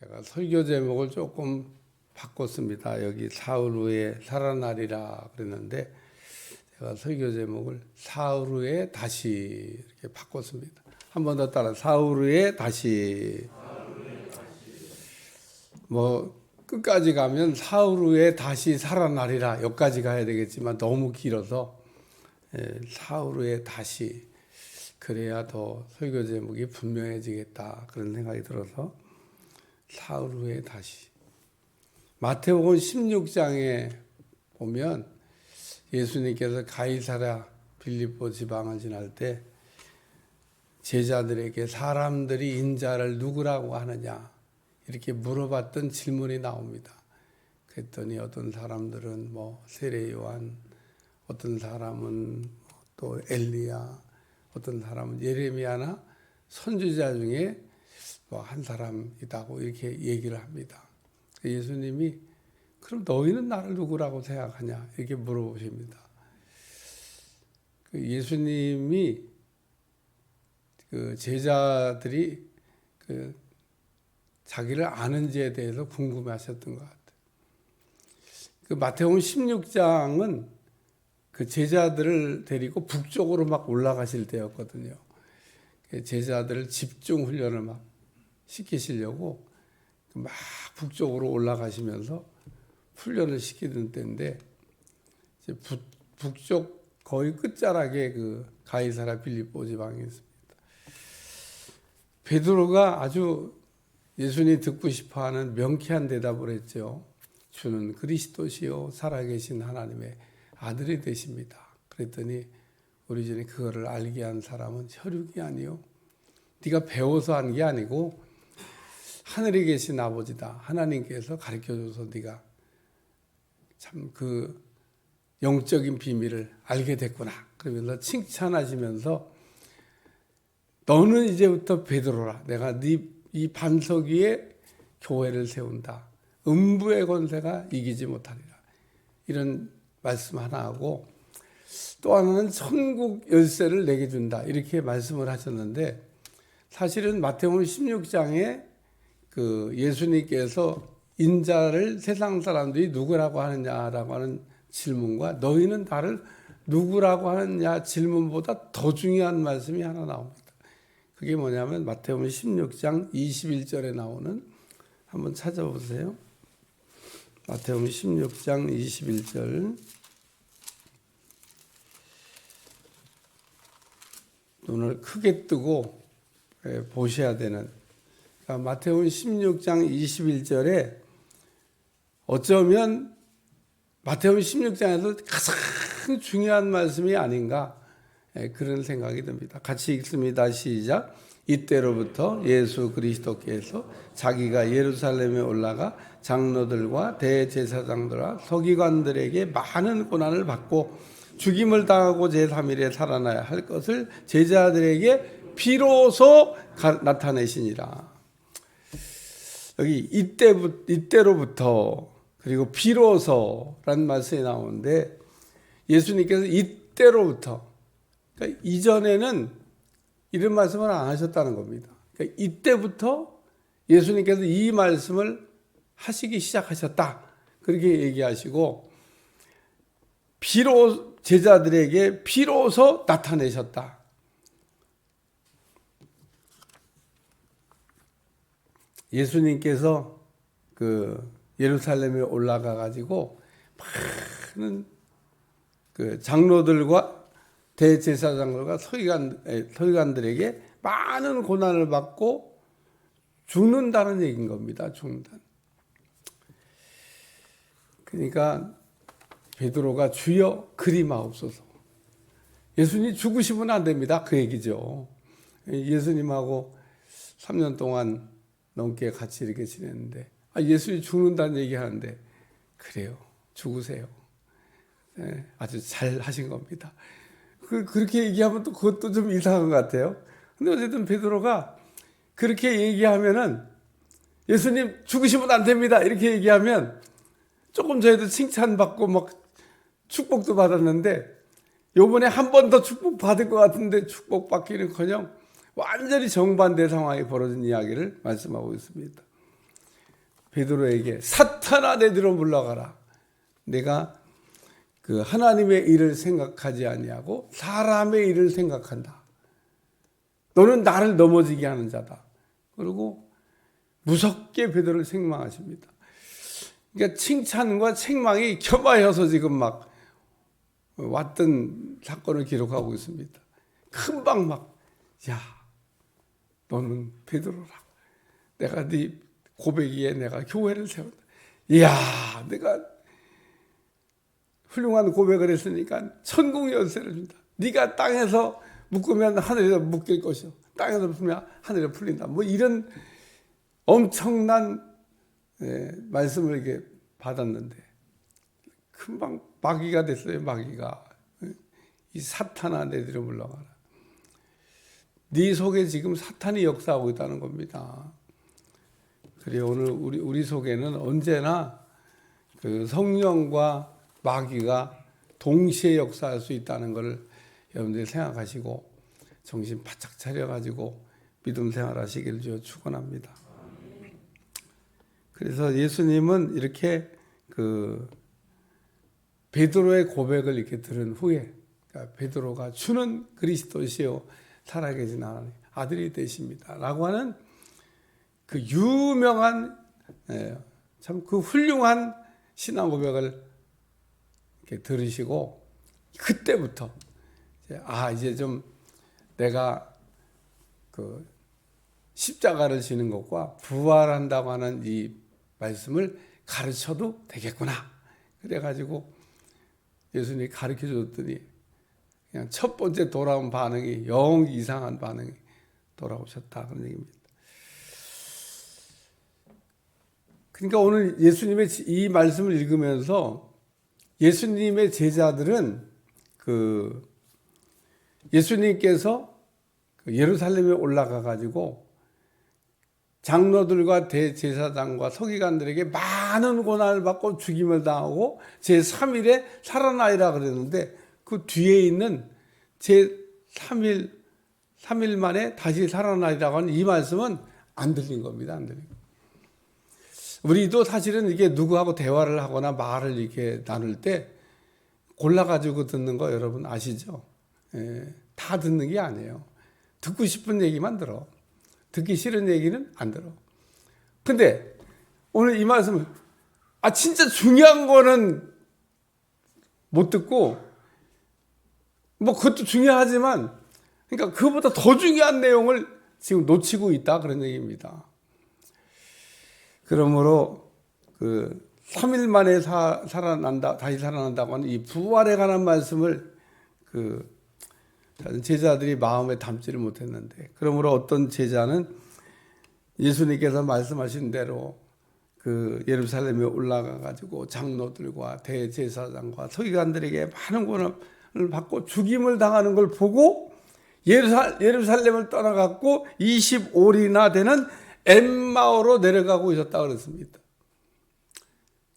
제가 설교 제목을 조금 바꿨습니다. 여기 사흘 후에 살아나리라 그랬는데 제가 설교 제목을 사흘 후에 다시 이렇게 바꿨습니다. 한 번 더 따라 사흘 후에 다시. 뭐 끝까지 가면 사흘 후에 다시 살아나리라 여기까지 가야 되겠지만 너무 길어서 사흘 후에 다시 그래야 더 설교 제목이 분명해지겠다 그런 생각이 들어서 사흘 후에 다시. 마태복음 16장에 보면 예수님께서 가이사랴 빌립보 지방을 지날 때 제자들에게 사람들이 인자를 누구라고 하느냐 이렇게 물어봤던 질문이 나옵니다. 그랬더니 어떤 사람들은 뭐 세례 요한, 어떤 사람은 또 엘리야, 어떤 사람은 예레미야나 선지자 중에 뭐 한 사람이다고 이렇게 얘기를 합니다. 예수님이 그럼 너희는 나를 누구라고 생각하냐 이렇게 물어보십니다. 예수님이 그 제자들이 그 자기를 아는지에 대해서 궁금해하셨던 것 같아요. 그 마태복음 16장은 그 제자들을 데리고 북쪽으로 막 올라가실 때였거든요. 제자들을 집중 훈련을 막 시키시려고 막 북쪽으로 올라가시면서 훈련을 시키던 때인데 이제 북쪽 거의 끝자락에 그 가이사랴 빌립보 지방에 있습니다. 베드로가 아주 예수님이 듣고 싶어하는 명쾌한 대답을 했죠. 주는 그리스도시요 살아계신 하나님의 아들이 되십니다. 그랬더니 우리 중에 그거를 알게 한 사람은 혈육이 아니요 네가 배워서 한 게 아니고 하늘에 계신 아버지다. 하나님께서 가르쳐줘서 네가 참 그 영적인 비밀을 알게 됐구나. 그러면서 칭찬하시면서 너는 이제부터 베드로라. 내가 네 이 반석 위에 교회를 세운다. 음부의 권세가 이기지 못하리라. 이런 말씀 하나 하고 또 하나는 천국 열쇠를 내게 준다. 이렇게 말씀을 하셨는데 사실은 마태복음 16장에 그 예수님께서 인자를 세상 사람들이 누구라고 하느냐라고 하는 질문과 너희는 나를 누구라고 하느냐 질문보다 더 중요한 말씀이 하나 나옵니다. 그게 뭐냐면 마태복음 16장 21절에 나오는 한번 찾아보세요. 마태복음 16장 21절 눈을 크게 뜨고 보셔야 되는 마태복음 16장 21절에 어쩌면 마태복음 16장에서 가장 중요한 말씀이 아닌가 그런 생각이 듭니다. 같이 읽습니다. 시작. 이때로부터 예수 그리스도께서 자기가 예루살렘에 올라가 장로들과 대제사장들과 서기관들에게 많은 고난을 받고 죽임을 당하고 제3일에 살아나야 할 것을 제자들에게 비로소 나타내시니라. 여기 이때로부터 그리고 비로소라는 말씀이 나오는데 예수님께서 이때로부터 그러니까 이전에는 이런 말씀을 안 하셨다는 겁니다. 그러니까 이때부터 예수님께서 이 말씀을 하시기 시작하셨다. 그렇게 얘기하시고 제자들에게 비로소 나타내셨다. 예수님께서 그 예루살렘에 올라가 가지고 많은 그 장로들과 대제사장들과 서기관들에게 많은 고난을 받고 죽는다는 얘기인 겁니다. 죽는다. 그러니까 베드로가 주여 그리 마옵소서. 예수님 죽으시면 안 됩니다. 그 얘기죠. 예수님하고 3년 동안 넘게 같이 이렇게 지냈는데 예수님이 죽는다는 얘기하는데 그래요. 죽으세요. 네, 아주 잘 하신 겁니다. 그렇게 얘기하면 또 그것도 좀 이상한 것 같아요. 근데 어쨌든 베드로가 그렇게 얘기하면은 예수님 죽으시면 안 됩니다. 이렇게 얘기하면 조금 저희도 칭찬받고 막 축복도 받았는데 요번에 한 번 더 축복받을 것 같은데 축복받기는커녕 완전히 정반대 상황이 벌어진 이야기를 말씀하고 있습니다. 베드로에게 사탄아 내 뒤로 물러가라. 내가 그 하나님의 일을 생각하지 아니하고 사람의 일을 생각한다. 너는 나를 넘어지게 하는 자다. 그리고 무섭게 베드로를 책망하십니다. 그러니까 칭찬과 책망이 겸하여서 지금 막 왔던 사건을 기록하고 있습니다. 금방 막, 야, 너는 베드로라. 내가 네 고백이에 내가 교회를 세운다. 이야, 내가 훌륭한 고백을 했으니까 천국 열쇠를 준다. 네가 땅에서 묶으면 하늘에서 묶일 것이요. 땅에서 풀면 하늘에 풀린다. 뭐 이런 엄청난 말씀을 이렇게 받았는데 금방 마귀가 됐어요. 마귀가. 이 사탄아 내 뒤로 물러가라. 네 속에 지금 사탄이 역사하고 있다는 겁니다. 그래 오늘 우리 속에는 언제나 그 성령과 마귀가 동시에 역사할 수 있다는 것을 여러분들이 생각하시고 정신 바짝 차려가지고 믿음 생활하시기를 주여 축원합니다. 그래서 예수님은 이렇게 그 베드로의 고백을 이렇게 들은 후에, 그러니까 베드로가 주는 그리스도시요 살아계신 하나님 아들이 되십니다라고 하는 그 유명한 참 그 훌륭한 신앙 고백을 이렇게 들으시고 그때부터 이제 좀 내가 그 십자가를 지는 것과 부활한다고 하는 이 말씀을 가르쳐도 되겠구나. 그래가지고 예수님이 가르쳐 줬더니 그냥 첫 번째 돌아온 반응이 영 이상한 반응이 돌아오셨다 그런 얘기입니다. 그러니까 오늘 예수님의 이 말씀을 읽으면서 예수님의 제자들은 그 예수님께서 예루살렘에 올라가 가지고 장로들과 대제사장과 서기관들에게 많은 고난을 받고 죽임을 당하고 제3일에 살아나리라 그랬는데 그 뒤에 있는 제3일 3일 만에 다시 살아나리라고 하는 이 말씀은 안 들린 겁니다. 안 들린 겁니다. 우리도 사실은 이게 누구하고 대화를 하거나 말을 이렇게 나눌 때 골라가지고 듣는 거 여러분 아시죠? 다 듣는 게 아니에요. 듣고 싶은 얘기만 들어. 듣기 싫은 얘기는 안 들어. 근데 오늘 이 말씀은 진짜 중요한 거는 못 듣고 뭐 그것도 중요하지만 그러니까 그보다 더 중요한 내용을 지금 놓치고 있다 그런 얘기입니다. 그러므로 그 3일 만에 살아난다, 다시 살아난다고 하는 이 부활에 관한 말씀을 그 제자들이 마음에 담지를 못했는데, 그러므로 어떤 제자는 예수님께서 말씀하신 대로 그 예루살렘에 올라가 가지고 장로들과 대제사장과 서기관들에게 많은 고난을 받고 죽임을 당하는 걸 보고 예루살렘을 떠나갔고 25리나 되는 엠마오로 내려가고 있었다고 그랬습니다.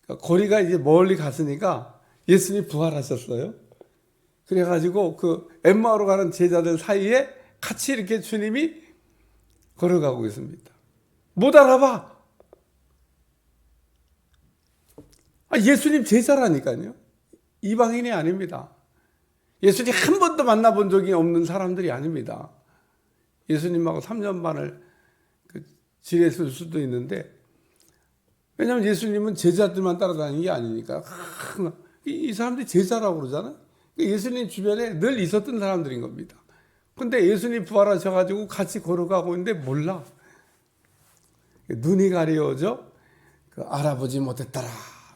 그러니까 거리가 이제 멀리 갔으니까 예수님이 부활하셨어요. 그래가지고 그 엠마오로 가는 제자들 사이에 같이 이렇게 주님이 걸어가고 있습니다. 못 알아봐. 예수님 제자라니까요. 이방인이 아닙니다. 예수님 한 번도 만나본 적이 없는 사람들이 아닙니다. 예수님하고 3년 반을 지냈을 수도 있는데, 왜냐하면 예수님은 제자들만 따라다니는 게 아니니까. 이 사람들이 제자라고 그러잖아요. 예수님 주변에 늘 있었던 사람들인 겁니다. 근데 예수님 부활하셔가지고 같이 걸어가고 있는데 몰라. 눈이 가려져 알아보지 못했더라.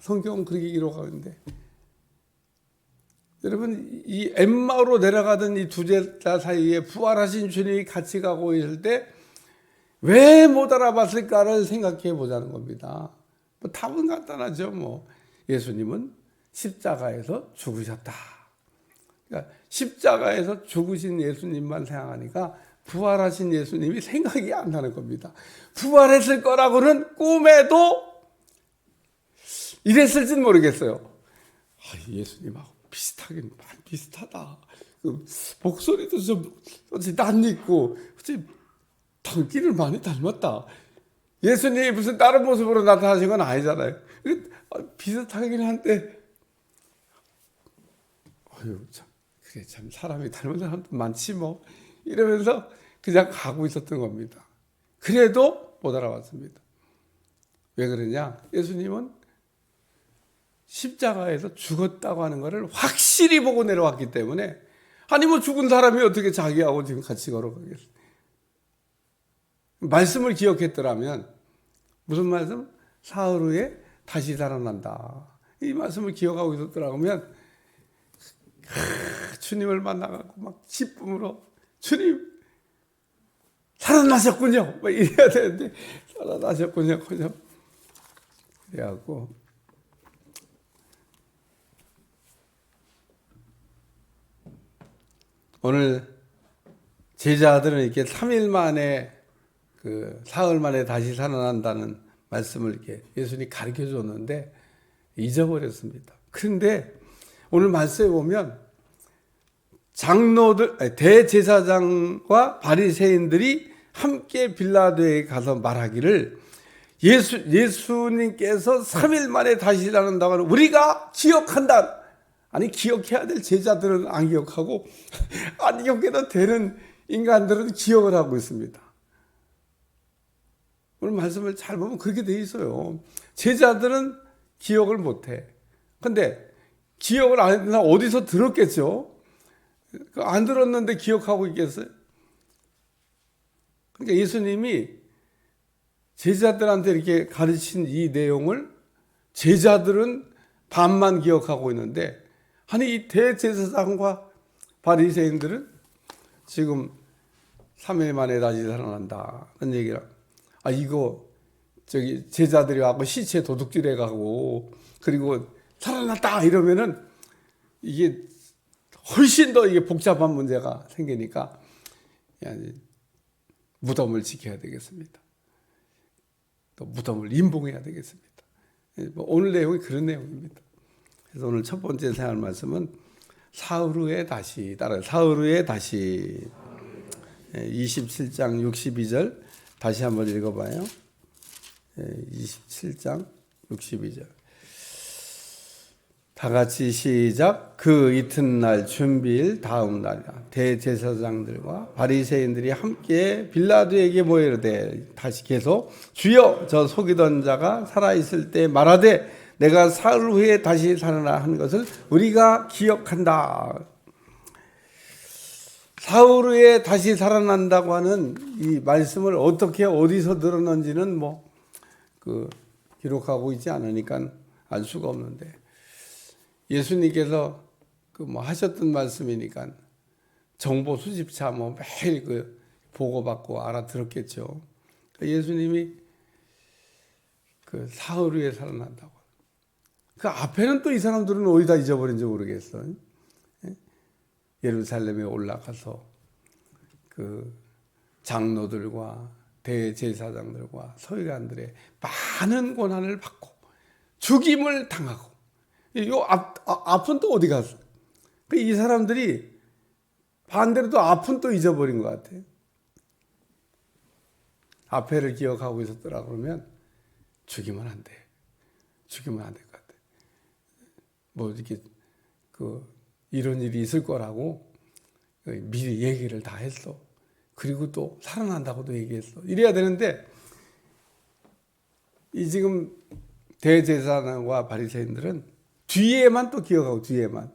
성경은 그렇게 기록하고 있는데, 여러분 이 엠마오로 내려가던 이 두 제자 사이에 부활하신 주님이 같이 가고 있을 때 왜 못 알아봤을까를 생각해 보자는 겁니다. 뭐 답은 간단하죠. 뭐 예수님은 십자가에서 죽으셨다. 그러니까 십자가에서 죽으신 예수님만 생각하니까 부활하신 예수님이 생각이 안 나는 겁니다. 부활했을 거라고는 꿈에도 이랬을지는 모르겠어요. 예수님하고 비슷하긴 많이 비슷하다. 그 목소리도 좀 낯익고 단기를 많이 닮았다. 예수님이 무슨 다른 모습으로 나타나신 건 아니잖아요. 비슷하긴 한데, 그래, 참, 사람이 닮은 사람도 많지 뭐. 이러면서 그냥 가고 있었던 겁니다. 그래도 못 알아봤습니다. 왜 그러냐? 예수님은 십자가에서 죽었다고 하는 것을 확실히 보고 내려왔기 때문에, 아니, 뭐 죽은 사람이 어떻게 자기하고 지금 같이 걸어가겠어요? 말씀을 기억했더라면, 무슨 말씀? 사흘 후에 다시 살아난다. 이 말씀을 기억하고 있었더라면, 주님을 만나갖고 막 기쁨으로, 주님, 살아나셨군요. 막 이래야 되는데, 살아나셨군요. 그냥. 그래갖고, 오늘 제자들은 이렇게 3일 만에, 사흘 만에 다시 살아난다는 말씀을 이렇게 예수님이 가르쳐 줬는데, 잊어버렸습니다. 그런데 오늘 말씀에 보면, 대제사장과 바리새인들이 함께 빌라도에 가서 말하기를 예수님께서 3일 만에 다시 살아난다고 하는 우리가 기억한다. 아니, 기억해야 될 제자들은 안 기억하고 안 기억해도 되는 인간들은 기억을 하고 있습니다. 오늘 말씀을 잘 보면 그렇게 돼 있어요. 제자들은 기억을 못해. 근데 기억을 안 했나 어디서 들었겠죠? 안 들었는데 기억하고 있겠어요? 그러니까 예수님이 제자들한테 이렇게 가르친 이 내용을 제자들은 반만 기억하고 있는데, 아니, 이 대제사장과 바리새인들은 지금 3일 만에 다시 살아난다는 얘기라. 이거 제자들이 와서 시체 도둑질해 가고 그리고 살아났다 이러면은 이게 훨씬 더 이게 복잡한 문제가 생기니까 무덤을 지켜야 되겠습니다. 또 무덤을 임봉해야 되겠습니다. 오늘 내용이 그런 내용입니다. 그래서 오늘 첫 번째 생활 말씀은 사흘 후에 다시, 따라요. 사흘 후에 다시. 27장 62절 다시 한번 읽어봐요. 27장 62절. 다 같이 시작. 그 이튿날 준비일 다음 날이라 대제사장들과 바리새인들이 함께 빌라도에게 모여 이르되, 다시 계속 주여, 저 속이던 자가 살아있을 때 말하되 내가 사흘 후에 다시 살아나 한 것을 우리가 기억한다. 사흘 후에 다시 살아난다고 하는 이 말씀을 어떻게 어디서 들었는지는 기록하고 있지 않으니까 알 수가 없는데, 예수님께서 하셨던 말씀이니까 정보 수집차 매일 보고받고 알아들었겠죠. 예수님이 사흘 후에 살아난다고. 그 앞에는 또 이 사람들은 어디다 잊어버린지 모르겠어. 예루살렘에 올라가서 장로들과 대제사장들과 서기관들의 많은 고난을 받고 죽임을 당하고, 앞은 또 어디 갔어? 이 사람들이 반대로 또 앞은 또 잊어버린 것 같아요. 앞에를 기억하고 있었더라 그러면 죽이면 안 돼. 죽이면 안 될 것 같아. 이렇게 이런 일이 있을 거라고 미리 얘기를 다 했어. 그리고 또 살아난다고도 얘기했어. 이래야 되는데, 이 지금 대제사장과 바리새인들은 뒤에만 또 기억하고, 뒤에만.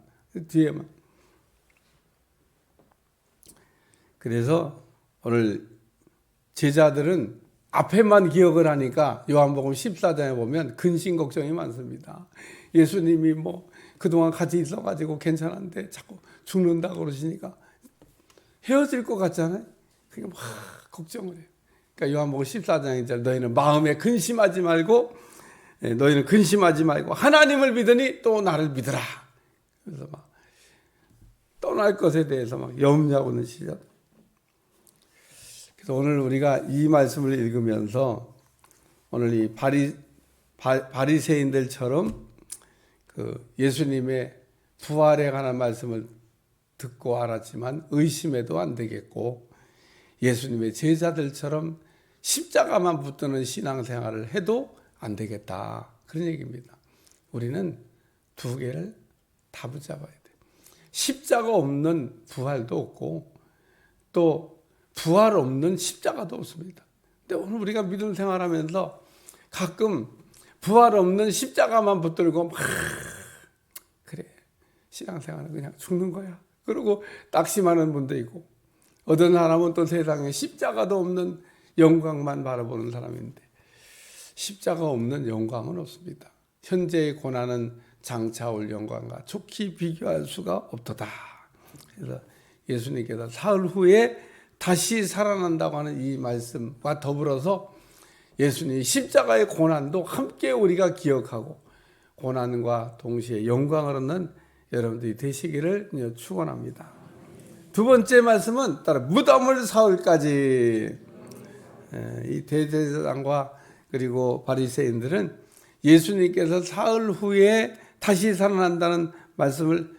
그래서 오늘 제자들은 앞에만 기억을 하니까 요한복음 14장에 보면 근심 걱정이 많습니다. 예수님이 그동안 같이 있어가지고 괜찮은데 자꾸 죽는다고 그러시니까 헤어질 것 같잖아요. 그러니까 막 걱정을 해요. 그러니까 요한복음 14장에 너희는 마음에 근심하지 말고, 너희는 근심하지 말고 하나님을 믿으니 또 나를 믿으라. 그래서 떠날 것에 대해서 염려하고는 시작. 그래서 오늘 우리가 이 말씀을 읽으면서 오늘 이 바리새인들처럼 예수님의 부활에 관한 말씀을 듣고 알았지만 의심해도 안 되겠고, 예수님의 제자들처럼 십자가만 붙드는 신앙생활을 해도 안 되겠다. 그런 얘기입니다. 우리는 두 개를 다 붙잡아야 돼. 십자가 없는 부활도 없고 또 부활 없는 십자가도 없습니다. 근데 오늘 우리가 믿음 생활하면서 가끔 부활 없는 십자가만 붙들고 막 그래 신앙생활은 그냥 죽는 거야. 그러고 낙심하는 분도 있고 어떤 사람은 또 세상에 십자가도 없는 영광만 바라보는 사람인데 십자가 없는 영광은 없습니다. 현재의 고난은 장차 올 영광과 좋게 비교할 수가 없도다. 그래서 예수님께서 사흘 후에 다시 살아난다고 하는 이 말씀과 더불어서 예수님이 십자가의 고난도 함께 우리가 기억하고 고난과 동시에 영광을 얻는 여러분들이 되시기를 축원합니다. 두 번째 말씀은 따로 무덤을 사흘까지. 이 대제사장과 그리고 바리새인들은 예수님께서 사흘 후에 다시 살아난다는 말씀을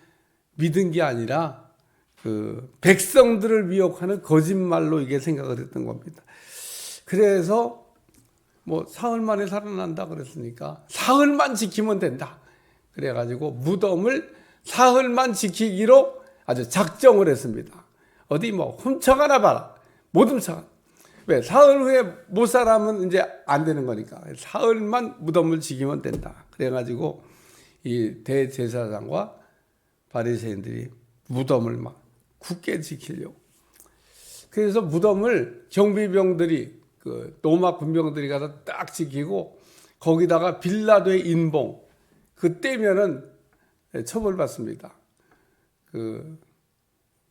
믿은 게 아니라 그 백성들을 미혹하는 거짓말로 이게 생각을 했던 겁니다. 그래서 뭐 사흘 만에 살아난다 그랬으니까 사흘만 지키면 된다. 그래가지고 무덤을 사흘만 지키기로 아주 작정을 했습니다. 어디 뭐 훔쳐가나 봐라. 못 훔쳐가. 왜? 사흘 후에 못 살아면 이제 안 되는 거니까. 사흘만 무덤을 지키면 된다. 그래가지고 이 대제사장과 바리새인들이 무덤을 막 굳게 지키려고. 그래서 무덤을 경비병들이 그 로마 군병들이 가서 딱 지키고 거기다가 빌라도의 인봉 그 떼면은 처벌받습니다. 그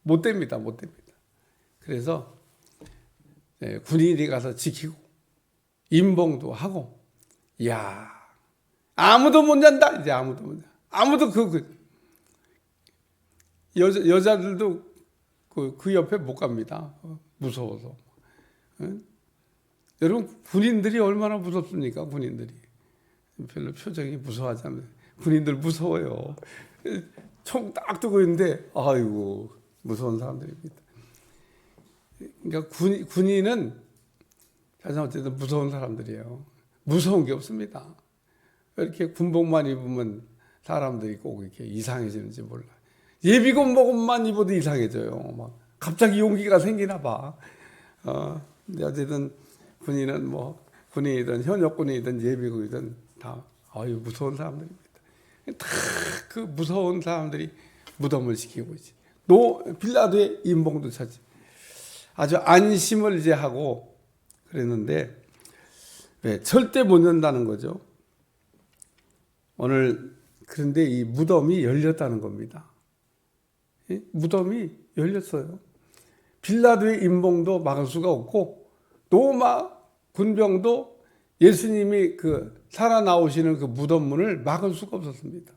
못 됩니다. 못 됩니다. 그래서 군인이 가서 지키고 인봉도 하고 이야 아무도 못 잔다. 이제 아무도 못 잔다. 아무도 여자들도 그 옆에 못 갑니다. 무서워서. 응? 여러분 군인들이 얼마나 무섭습니까? 군인들이 별로 표정이 무서워하지 않아요. 군인들 무서워요. 총 딱 두고 있는데 아이고 무서운 사람들입니다. 그러니까 군인은 사실 어쨌든 무서운 사람들이에요. 무서운 게 없습니다. 왜 이렇게 군복만 입으면 사람들이 꼭 이렇게 이상해지는지 몰라. 예비군복만 입어도 이상해져요. 막 갑자기 용기가 생기나 봐. 근데 어쨌든 군인은 뭐 군인이든 현역 군인이든 예비군이든 다 아유 무서운 사람들입니다. 다 그 무서운 사람들이 무덤을 지키고 있지. 빌라도의 인봉도 찾지. 아주 안심을 이제 하고 그랬는데 왜 절대 못 연다는 거죠. 오늘 그런데 이 무덤이 열렸다는 겁니다. 무덤이 열렸어요. 빌라도의 인봉도 막을 수가 없고 로마 군병도 예수님이 그 살아나오시는 그 무덤 문을 막을 수가 없었습니다.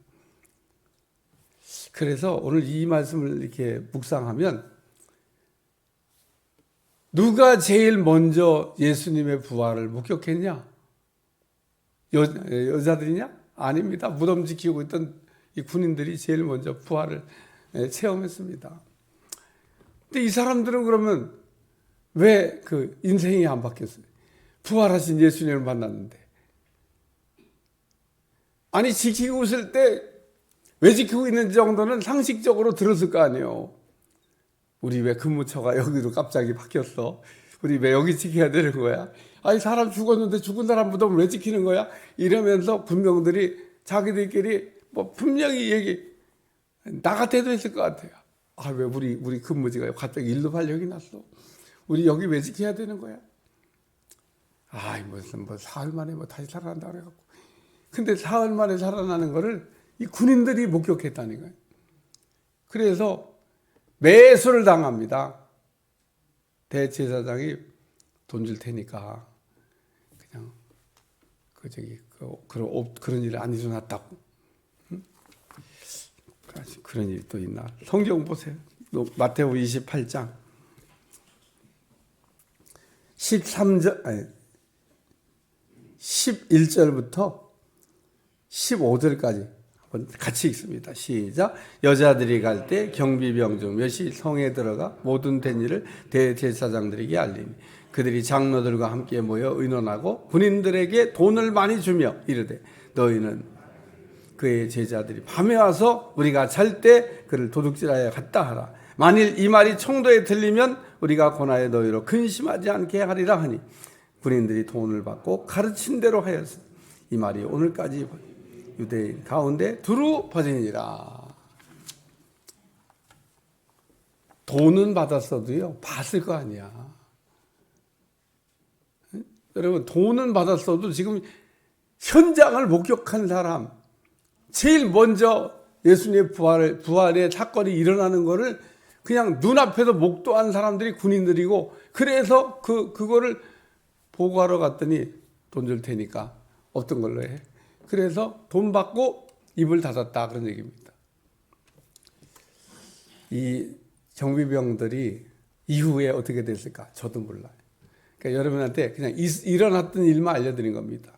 그래서 오늘 이 말씀을 이렇게 묵상하면 누가 제일 먼저 예수님의 부활을 목격했냐? 여자들이냐? 아닙니다. 무덤 지키고 있던 이 군인들이 제일 먼저 부활을 체험했습니다. 근데 이 사람들은 그러면 왜 그 인생이 안 바뀌었어요? 부활하신 예수님을 만났는데. 아니 지키고 있을 때 왜 지키고 있는지 정도는 상식적으로 들었을 거 아니에요. 우리 왜 근무처가 여기로 갑자기 바뀌었어? 우리 왜 여기 지켜야 되는 거야? 아니 사람 죽었는데 죽은 사람 무덤을 왜 지키는 거야? 이러면서 군병들이 자기들끼리 뭐 분명히 나 같아도 했을 것 같아요. 아 왜 우리 근무지가 갑자기 일로 발령이 났어? 우리 여기 왜 지켜야 되는 거야? 아이 무슨 뭐 사흘 만에 뭐 다시 살아난다 그래갖고. 근데 사흘 만에 살아나는 거를 이 군인들이 목격했다는 거예요. 그래서 매수를 당합니다. 대제사장이 돈 줄 테니까 그냥 그런 일을 안 일어났다고. 응? 그런 일이 또 있나? 성경 보세요. 마태오 28장 11절부터 15절까지 같이 읽습니다. 시작. 여자들이 갈 때 경비병 중 몇이 성에 들어가 모든 된 일을 대제사장들에게 알리니 그들이 장로들과 함께 모여 의논하고 군인들에게 돈을 많이 주며 이르되 너희는 그의 제자들이 밤에 와서 우리가 잘 때 그를 도둑질하여 갔다 하라. 만일 이 말이 청도에 들리면 우리가 고나에 너희로 근심하지 않게 하리라 하니 군인들이 돈을 받고 가르친 대로 하였으니 이 말이 오늘까지 유대인 가운데 두루 퍼지니라. 돈은 받았어도요, 봤을 거 아니야. 여러분, 돈은 받았어도 지금 현장을 목격한 사람, 제일 먼저 예수님의 부활의 사건이 일어나는 거를 그냥 눈앞에서 목도한 사람들이 군인들이고, 그래서 그거를 보고하러 갔더니 돈 줄 테니까 없던 걸로 해. 그래서 돈 받고 입을 닫았다, 그런 얘기입니다. 이 경비병들이 이후에 어떻게 됐을까? 저도 몰라요. 그러니까 여러분한테 그냥 일어났던 일만 알려드린 겁니다.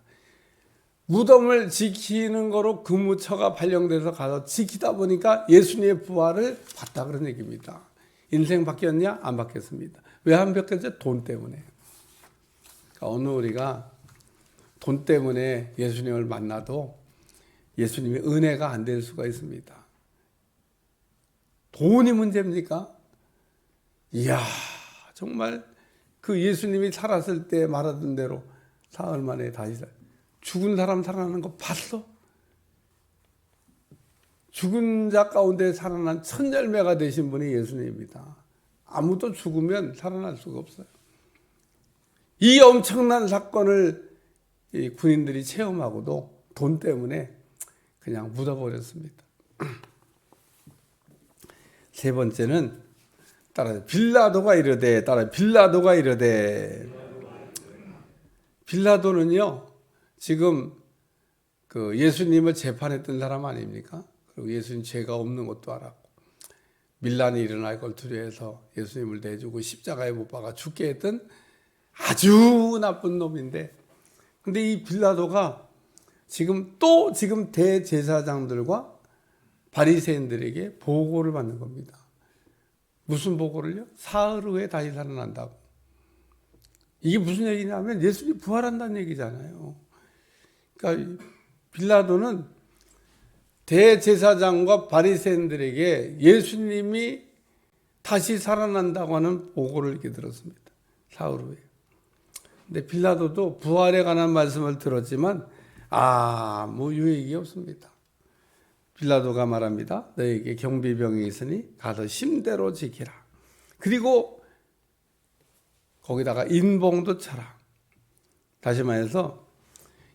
무덤을 지키는 거로 근무처가 발령돼서 가서 지키다 보니까 예수님의 부활을 봤다, 그런 얘기입니다. 인생 바뀌었냐? 안 바뀌었습니다. 왜 안 바뀌었죠? 돈 때문에. 그러니까 오늘 우리가 돈 때문에 예수님을 만나도 예수님의 은혜가 안 될 수가 있습니다. 돈이 문제입니까? 이야, 정말 그 예수님이 살았을 때 말하던 대로 사흘 만에 다시 죽은 사람 살아나는 거 봤어? 죽은 자 가운데 살아난 첫 열매가 되신 분이 예수님입니다. 아무도 죽으면 살아날 수가 없어요. 이 엄청난 사건을 이 군인들이 체험하고도 돈 때문에 그냥 묻어버렸습니다. 세 번째는 빌라도가 이르되 빌라도는요, 지금 그 예수님을 재판했던 사람 아닙니까? 그리고 예수님 죄가 없는 것도 알았고 밀란이 일어날 걸 두려워해서 예수님을 내주고 십자가에 못 박아 죽게 했던 아주 나쁜 놈인데, 근데 이 빌라도가 지금 대제사장들과 바리새인들에게 보고를 받는 겁니다. 무슨 보고를요? 사흘 후에 다시 살아난다고. 이게 무슨 얘기냐면 예수님이 부활한다는 얘기잖아요. 그러니까 빌라도는 대제사장과 바리새인들에게 예수님이 다시 살아난다고 하는 보고를 이렇게 들었습니다. 사흘 후에. 근데 빌라도도 부활에 관한 말씀을 들었지만 아무 유익이 없습니다. 빌라도가 말합니다. 너에게 경비병이 있으니 가서 심대로 지키라. 그리고 거기다가 인봉도 쳐라. 다시 말해서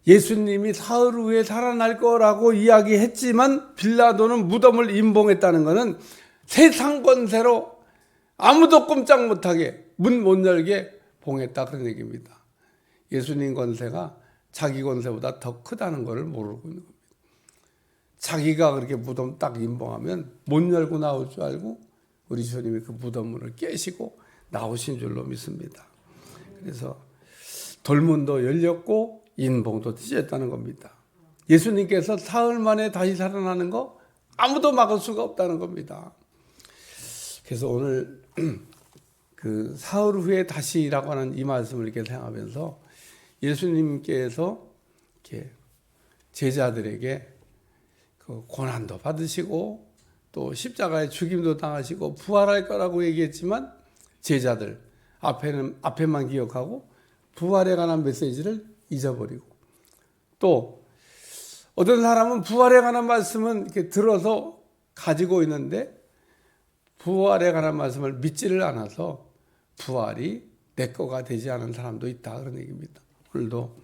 예수님이 사흘 후에 살아날 거라고 이야기했지만 빌라도는 무덤을 인봉했다는 것은 세상 권세로 아무도 꼼짝 못하게 문 못 열게 봉했다, 그런 얘기입니다. 예수님 권세가 자기 권세보다 더 크다는 것을 모르고 있는 겁니다. 자기가 그렇게 무덤 딱 인봉하면 못 열고 나올 줄 알고 우리 주님이 그 무덤문을 깨시고 나오신 줄로 믿습니다. 그래서 돌문도 열렸고 인봉도 찢었다는 겁니다. 예수님께서 사흘 만에 다시 살아나는 거 아무도 막을 수가 없다는 겁니다. 그래서 오늘 그 사흘 후에 다시라고 하는 이 말씀을 이렇게 생각하면서 예수님께서 이렇게 제자들에게 그 고난도 받으시고 또 십자가에 죽임도 당하시고 부활할 거라고 얘기했지만 제자들 앞에만 기억하고 부활에 관한 메시지를 잊어버리고, 또 어떤 사람은 부활에 관한 말씀은 이렇게 들어서 가지고 있는데 부활에 관한 말씀을 믿지를 않아서 부활이 내 거가 되지 않은 사람도 있다, 그런 얘기입니다. 오늘도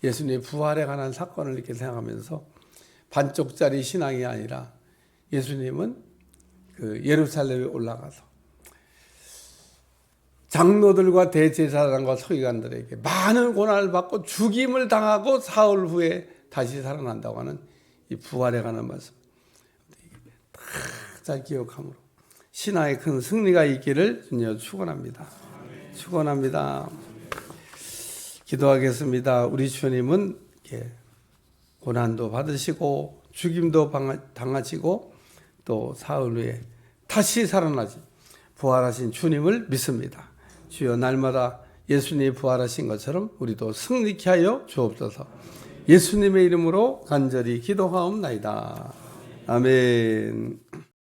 예수님의 부활에 관한 사건을 이렇게 생각하면서 반쪽짜리 신앙이 아니라 예수님은 그 예루살렘에 올라가서 장로들과 대제사장과 서기관들에게 많은 고난을 받고 죽임을 당하고 사흘 후에 다시 살아난다고 하는 이 부활에 관한 말씀 잘 기억함으로 신앙의 큰 승리가 있기를 주님 축원합니다. 축원합니다. 기도하겠습니다. 우리 주님은 이렇게 고난도 받으시고 죽임도 당하시고 또 사흘 후에 다시 살아나지 부활하신 주님을 믿습니다. 주여, 날마다 예수님이 부활하신 것처럼 우리도 승리케 하여 주옵소서. 예수님의 이름으로 간절히 기도하옵나이다. 아멘.